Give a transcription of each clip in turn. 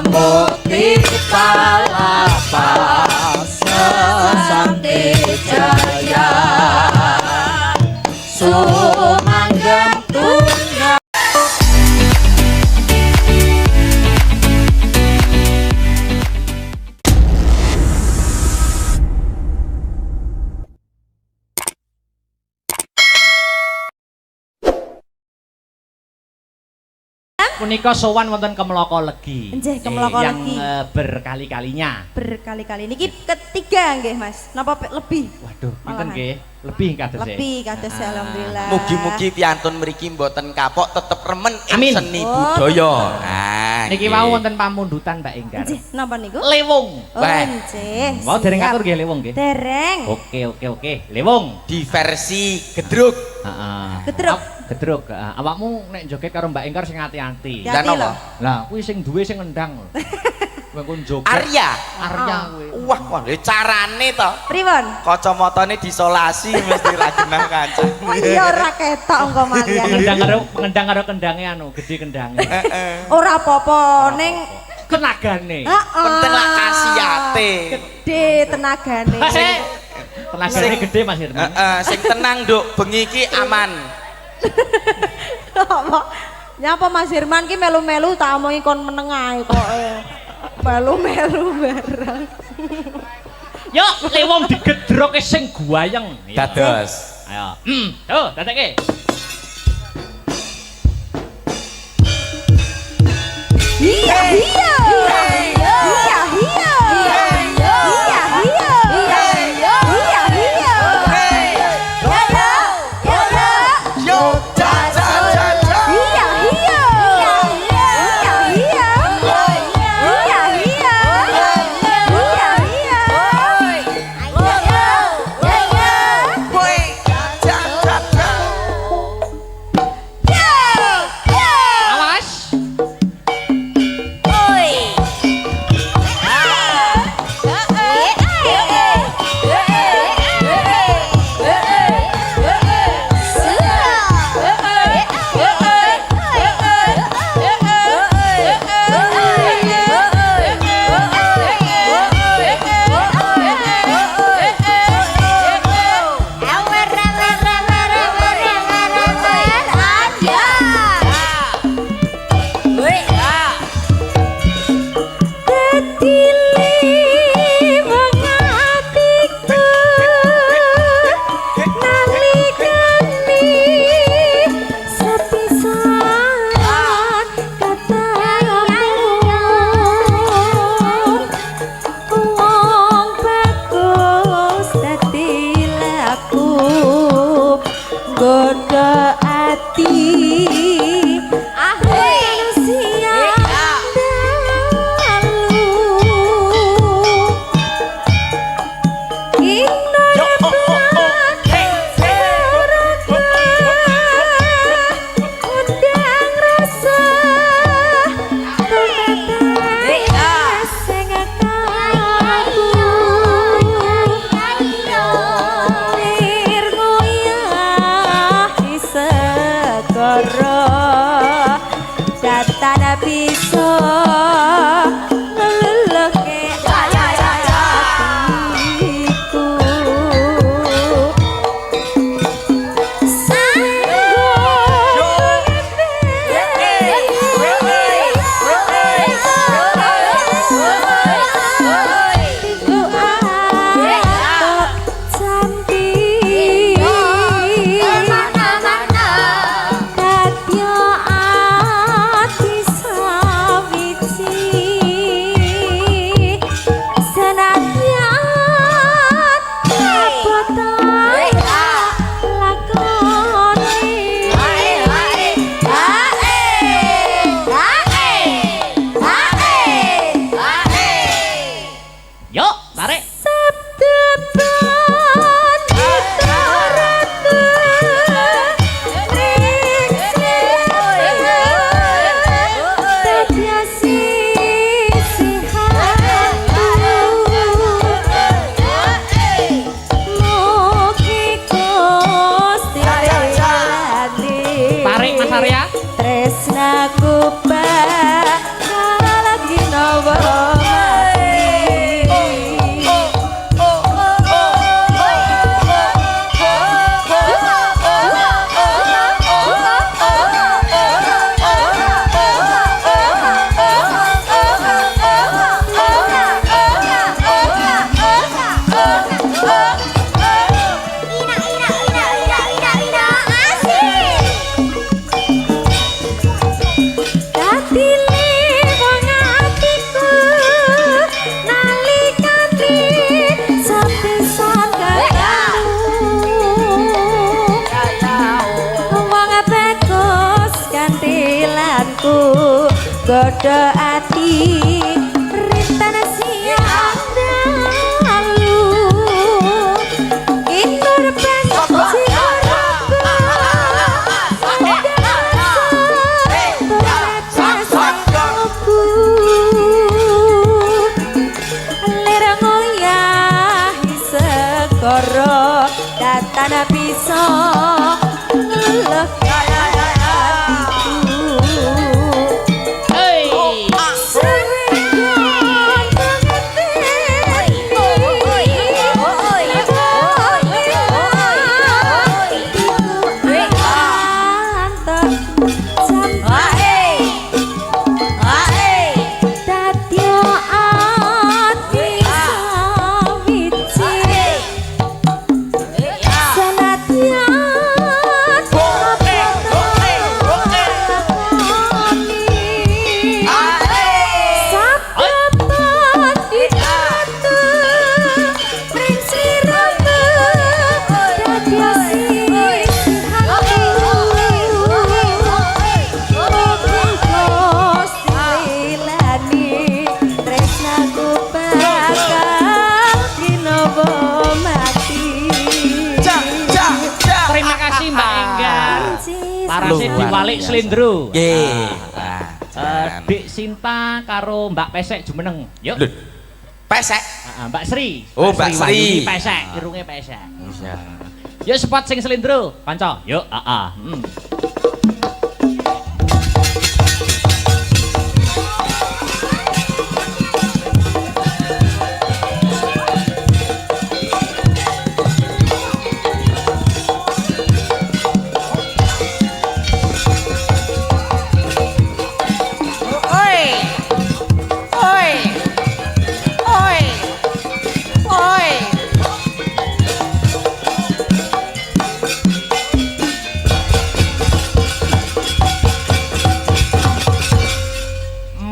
mukti palapas sesanti jaya sumanggam tunggal. Punika sowan wonten Kemloko Legi. Nggih, Kemloko Legi. Yang berkali-kalinya. Berkali-kali. Niki ketiga nggih, Mas. Napa lebih? Waduh, pinten nggih? Lebih kados. Lebih kados alhamdulillah. Mugi-mugi piantun mriki mboten kapok tetep remen Amin. seni budaya. Nah, Niki wau wonten pamundutan Mbak Enggar. Nggih, napa niku? Lewung. Oh, nggih. Mau dereng atur nggih lewung nggih? Dereng. Oke. Lewung di versi gedruk. Heeh. Gedruk. Gedruk. Awakmu nek joget karo Mbak Enggar sing ati-ati. Lah napa? Lah kuwi sing duwe sing ngendang lho. Kowe joget. Arya kuwi. Wah, carane to. Pripun? Kacamatane disolasi mesti ra genah kancane. Oh iya ora ketok engko malian. Ngendang karo kendange anu, gede kendange. Ora apa-apa ning Tenagane. Penting lah kasiate. Gede tenagane. Tenagane gede Mas Herman. Sing tenang, Nduk, bengi iki aman. Apa? Nyapa Mas Herman ki melu-melu tak omongi kon meneng ae kok. Melu-melu bareng. Yuk, lewung digedroke sing guayeng. Dados. Ayo. Tuh, dadekke. Iya, iya. Iya, iya. Mas Arya. Tresnaku bakal lagi no aku godo ati rintan siang dalu inur benci Koro datana bisa ngeleh Parasé diwalik Slendro. Nggih. Dik Sinta karo Mbak Pesek jumeneng. Yuk. Pesek. Mbak Sri. Oh, Mbak Sri. Wahyuni Pesek, irunge Pesek. Yuk sepot sing Slendro, kanca. Yuk,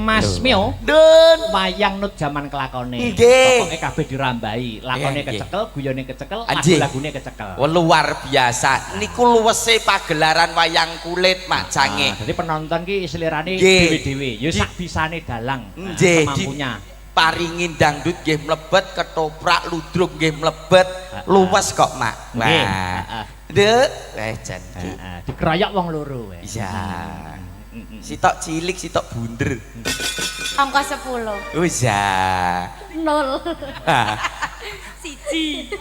Mas Mio, wayang nut jaman kelakone. Pokoke kabeh dirambahi, lakone kecekel, guyone kecekel, lagu-lagune kecekel. Luar biasa. Niku luwese pagelaran wayang kulit Mak Jange. Jadi penonton ki selirane dhewe-dhewe, ya sak bisane dalang. Mampunya. Paringin dangdut nggih mlebet, ketoprak ludruk nggih mlebet. Luwes kok Mak. Wah. Nduk, jadi. Dikeroyok wong loro wae. Iya. Sitok cilik, sitok bunder. Angka 10. Oh iya. 0. Siji.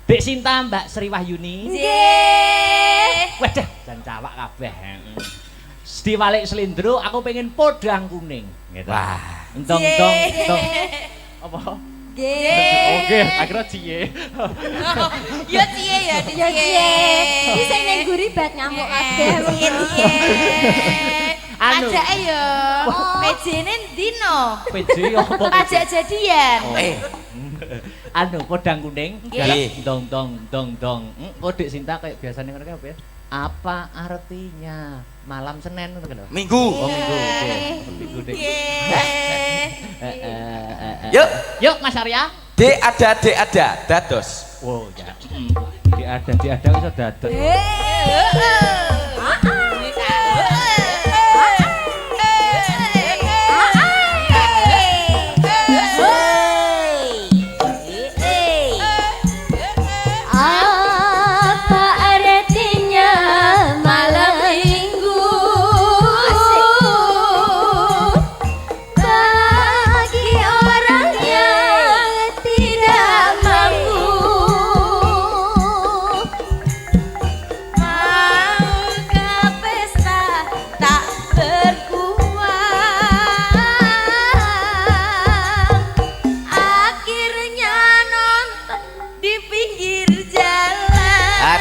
Dek Sinta Mbak Sri Wahyuni. Nggih. Waduh, jan cawak kabeh. Diwalik Slendro, aku pengen podang kuning. Gitu. Wah. Dong. Apa? Nggih. Oke, akhirnya cie. Ya cie ya, cie. Iki sing ning guri bat nyamuk kabeh. Cie. Anu. Ajake ya. Pejene ndino. PJ apa? Pajak jadian. Anu podang kuning. Nggih. Dong. Kok Dek Sinta kayak biasanya ngono apa ya? Apa artinya malam Senin ngono lho. Minggu. Oh, Minggu Dek. Yuk Mas Arya. Dek ada, dados. Wow, ya. Di ada iso dados.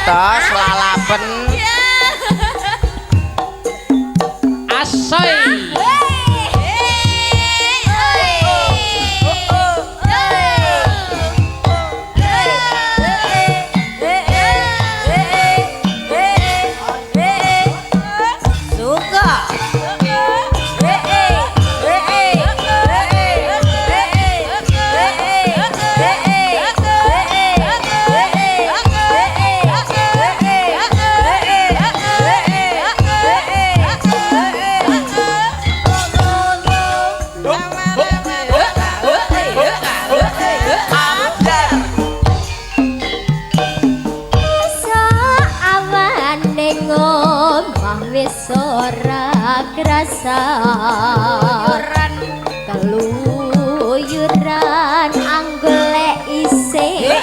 Tos lalapen. Asoy. wis ora krasa keluyuran anggolek isih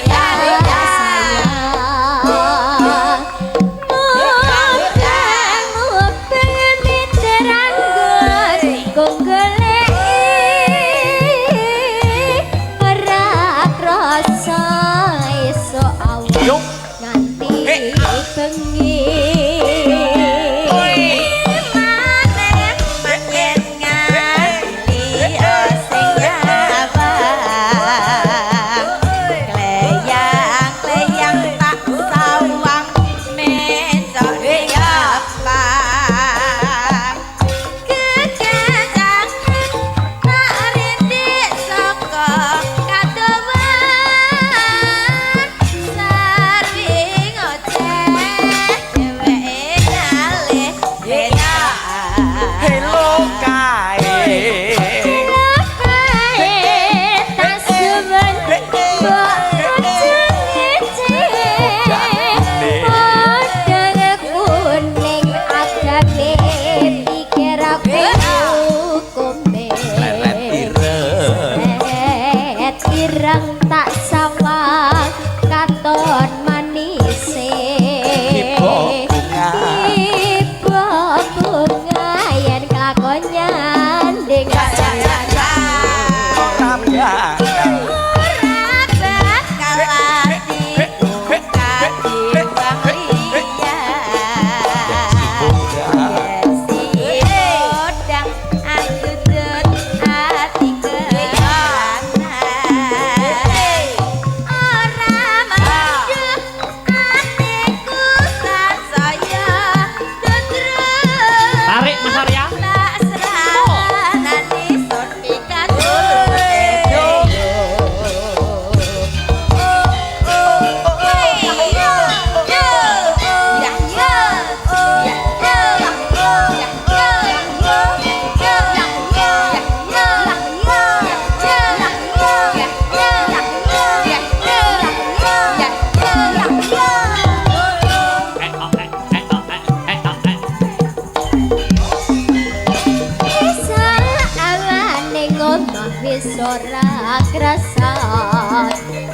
ora krasa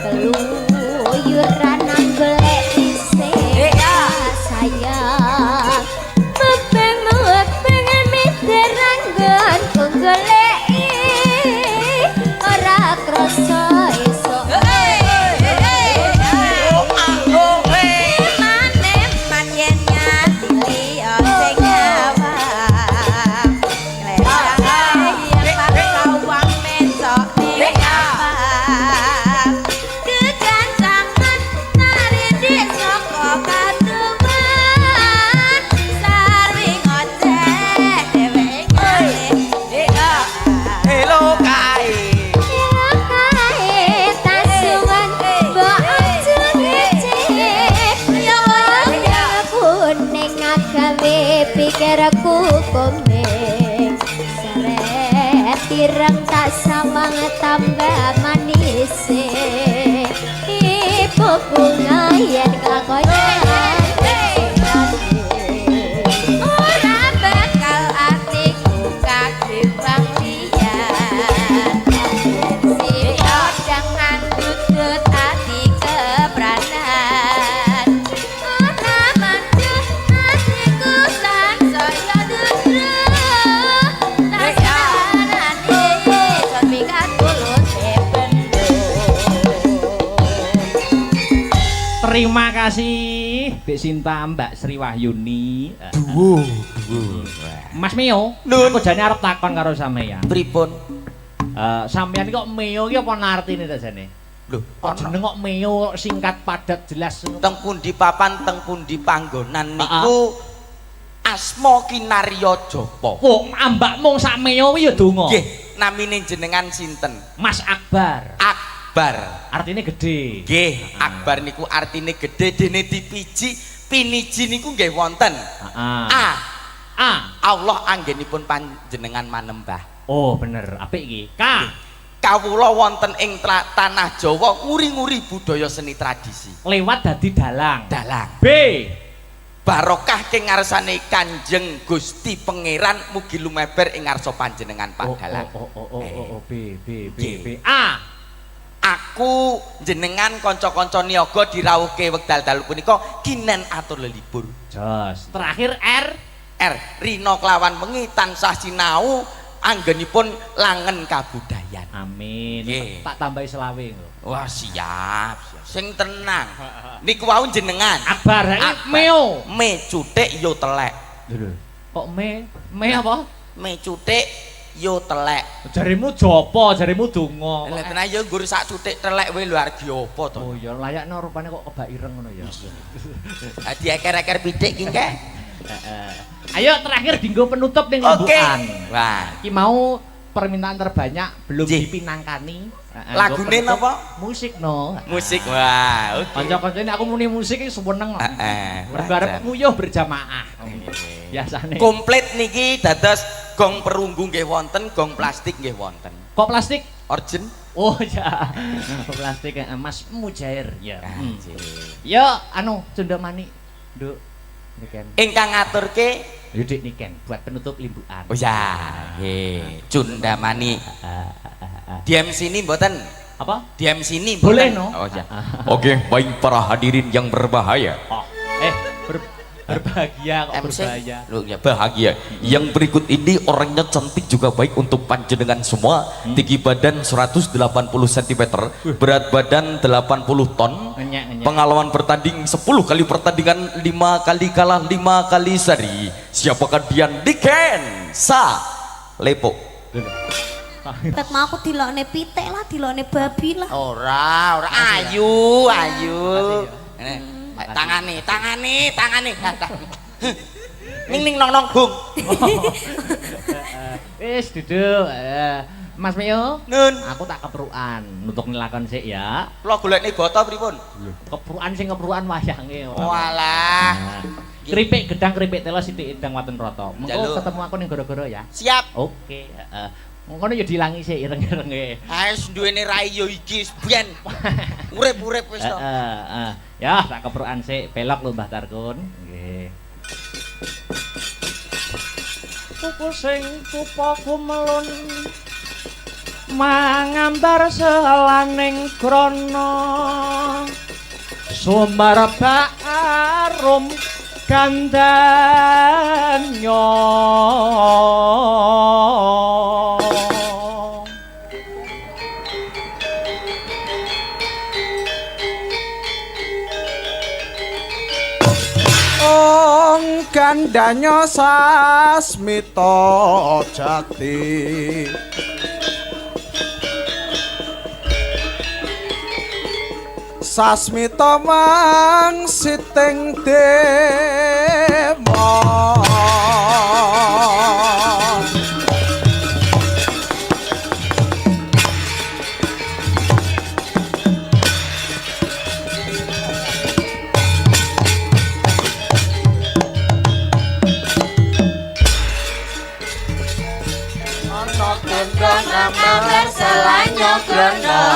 keluyuran anggolek isih sayang mepeng miteranggon goleki ora krasa esuk pikirku komeng seret tirang tak sawang tambah manis ibu bunga yen kelakonan ora bakal atiku kagebang liyan si odang ngandut ati kebranan ora manjur atiku sansaya Terima kasih Mbak Sinta, Mbak Sri Wahyuni. Mas Mio, aku jane arep takon karo sampeyan. Pripun? Sampeyan kok Mio iki apa artine ta jane? Lho, jeneng kok Mio singkat padat jelas. Teng pundi papan, teng pundi panggonan niku asma kinarya japa. Wong ambakmu sak Mio kuwi ya donga. Nggih, namine jenengan sinten? Mas Akbar. Akbar. Artine gede. Nggih, Akbar niku artine gede dene dipiji, piniji niku nggih wonten. A. Allah anggenipun panjenengan manembah. Oh, bener. Apik iki. K. Kawula wonten ing tanah Jawa nguri-nguri budaya seni tradisi. Lewat dadi dalang. Dalang. B. barokah ke ngarsane Kanjeng Gusti Pangeran mugi lumeber ing ngarsa panjenengan Pak Dalang. B. Aku jenengan kanca-kanca niaga dirawuhke wekdal dalu punika kinen atur lelibur. Jos. Terakhir R Rina kelawan wengi tansah sinau anggenipun langen kabudayan. Amin. Nggih. Tak tambahi selawe. Wah siap. Sing tenang. Niku wau jenengan. Akbar meo. Me cutik yo telek. Lho. Kok me apa? Me cutik yo telek. Jarimu jopo, jarimu donga. Lah tenan yo nggur sak cutik telek wae lho arep apa to. Oh ya layakno rupane kok kebak ireng ngono ya. Adi eker-eker pitik ki nggih. Ayo terakhir dinggo penutup ning lembukan. Wah, iki mau permintaan terbanyak belum dipinangkani. Lagune napa? Musik no. Musik. Wah, oke. Kanca-kancane aku muni musik iki seneng. Mergo arep nguyuh berjamaah. Biasane. Komplit niki dados gong perunggu nggih wonten, gong plastik nggih wonten. Kok plastik? Origin. Oh ya. Plastik Mas Mujair ya. Yo anu Cundamani. Nduk niken. Ingkang ngaturke Yudik niken buat penutup limbukan. Oh ya, nggih. Cundamani. Diam sini mboten. Apa? Diam sini boleh mboten. no. Oh ya. Oke, baik para hadirin yang berbahaya. Oh, berbahagia kok berbahaya. Loh ya bahagia. Yang berikut ini orangnya cantik juga baik untuk panjenengan semua. Tinggi badan 180 cm, berat badan 80 ton. Pengalaman bertanding 10 kali pertandingan, 5 kali kalah, 5 kali seri. Siapakah dia? Niken Sa Lepo. Tet mau aku dilokne pitik lah, dilokne babi lah. Ora, ayu. Tangane. Ning nong bung. Wis duduk. Mas Mio. Nun. Aku tak keperuan nutuk nilakon sik ya. Kula golekne boto pripun? Keperuan wayange. Walah. Keripik gedang keripik telo sithik indang waten rata. Mengko ketemu aku ning gara-gara ya. Siap. Oke, heeh. Ngono ya dilangi sik ireng-irenge. Wis duwene rai yo iki biyen. Urip-urip wis to. Heeh. Ya, tak keperukan sik belok lho Mbah Tarkun. Nggih. Tuku sing tupaku melun mangambar selaning krana sumber barum gandanya. Gandanya sasmita jati sasmita mang siting demo Nama berselanya krono,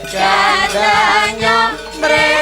jadanya mereka.